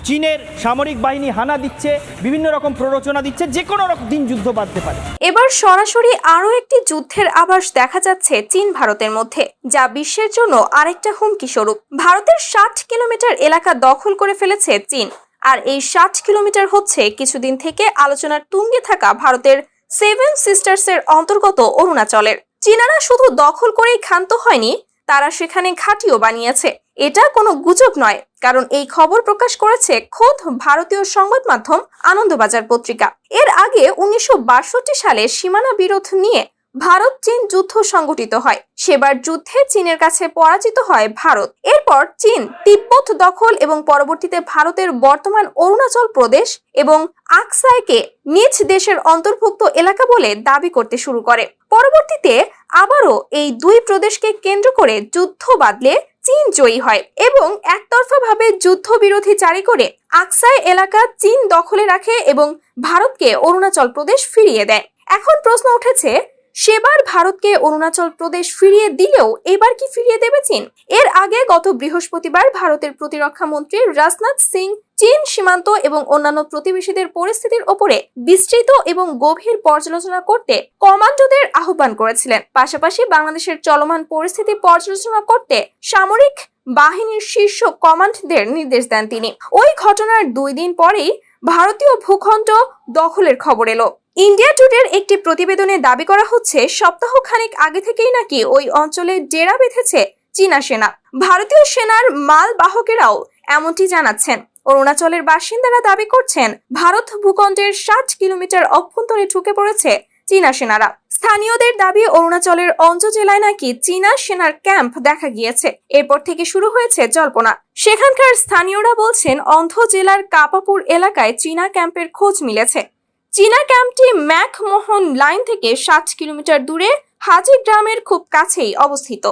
চীনের সামরিক বাহিনী হানা দিচ্ছে, বিভিন্ন রকম প্ররোচনা দিচ্ছে, যে কোনো দিন যুদ্ধ বাঁধতে পারে। এবার সরাসরি আরও একটি যুদ্ধের আভাস দেখা যাচ্ছে চীন ভারতের মধ্যে, যা বিশ্বের জন্য আরেকটা হুমকি স্বরূপ। ভারতের 60 কিলোমিটার এলাকা দখল করে ফেলেছে চীন, আর এই 60 কিলোমিটার হচ্ছে কিছুদিন থেকে আলোচনার তুঙ্গে থাকা ভারতের 7 সিস্টার্সের অন্তর্গত অরুণাচলের। চীনারা শুধু দখল করেই ক্ষান্ত হয়নি, তারা সেখানে ঘাঁটিও বানিয়েছে। এটা কোনো গুজব নয়, কারণ এই খবর প্রকাশ করেছে খোদ ভারতীয় সংবাদ মাধ্যম আনন্দবাজার পত্রিকা। এর আগে 1962 সালে সীমানা বিরোধ নিয়ে ভারত চীন যুদ্ধ সংগঠিত হয়। সেবার যুদ্ধে চীনের কাছে পরাজিত হয় ভারত। এরপর চীন তিব্বত দখল এবং পরবর্তীতে ভারতের বর্তমান অরুণাচল প্রদেশ এবং আকসাইকে নিজ দেশের অন্তর্ভুক্ত এলাকা বলে দাবি করতে শুরু করে। পরবর্তীতে আবারও এই দুই প্রদেশকে কেন্দ্র করে যুদ্ধ বাঁধলে চীন জয়ী হয় এবং একতরফাভাবে যুদ্ধবিরতি জারি করে আকসাই এলাকা চীন দখলে রাখে এবং ভারতকে অরুণাচল প্রদেশ ফিরিয়ে দেয়। এখন প্রশ্ন উঠেছে, সেবার ভারতকে অরুণাচল প্রদেশ ফিরিয়ে দিলেও এবার কি ফিরিয়ে দেবে চীন? এর আগে গত বৃহস্পতিবার ভারতের প্রতিরক্ষা মন্ত্রী রাজনাথ সিং চীন সীমান্ত এবং অন্যান্য প্রতিবেশীদের পরিস্থিতির ওপরে বিস্তৃত এবং গভীর পর্যালোচনা করতে কমান্ডোদের আহ্বান করেছিলেন। পাশাপাশি বাংলাদেশের চলমান পরিস্থিতি পর্যালোচনা করতে সামরিক বাহিনীর শীর্ষ কমান্ডদের নির্দেশ দেন তিনি। ওই ঘটনার 2 দিন পরেই ভারতীয় ভূখণ্ড দখলের খবর এলো। ইন্ডিয়া টুডের একটি প্রতিবেদনে দাবি করা হচ্ছে, সপ্তাহখানেক আগে থেকেই নাকি ওই অঞ্চলে ডেরা বেঁধেছে চীনা সেনা। ভারতীয় সেনার মালবাহকেরাও এমনটি জানাচ্ছেন। অরুণাচলের বাসিন্দারা দাবি করছেন, ভারত ভূখণ্ডের 60 কিলোমিটার অভ্যন্তরে ঢুকে পড়েছে চীনা সেনারা। স্থানীয়দের দাবি, অরুণাচলের অঞ্জ জেলায় নাকি চীনা সেনার ক্যাম্প দেখা গিয়েছে। এরপর থেকে শুরু হয়েছে জল্পনা। সেখানকার স্থানীয়রা বলছেন, অন্ধ জেলার কাপাপুর এলাকায় চীনা ক্যাম্পের খোঁজ মিলেছে। চীনা ক্যাম্পটি ম্যাকমোহন লাইন থেকে 60 কিলোমিটার দূরে হাজি গ্রামের খুব কাছেই অবস্থিত।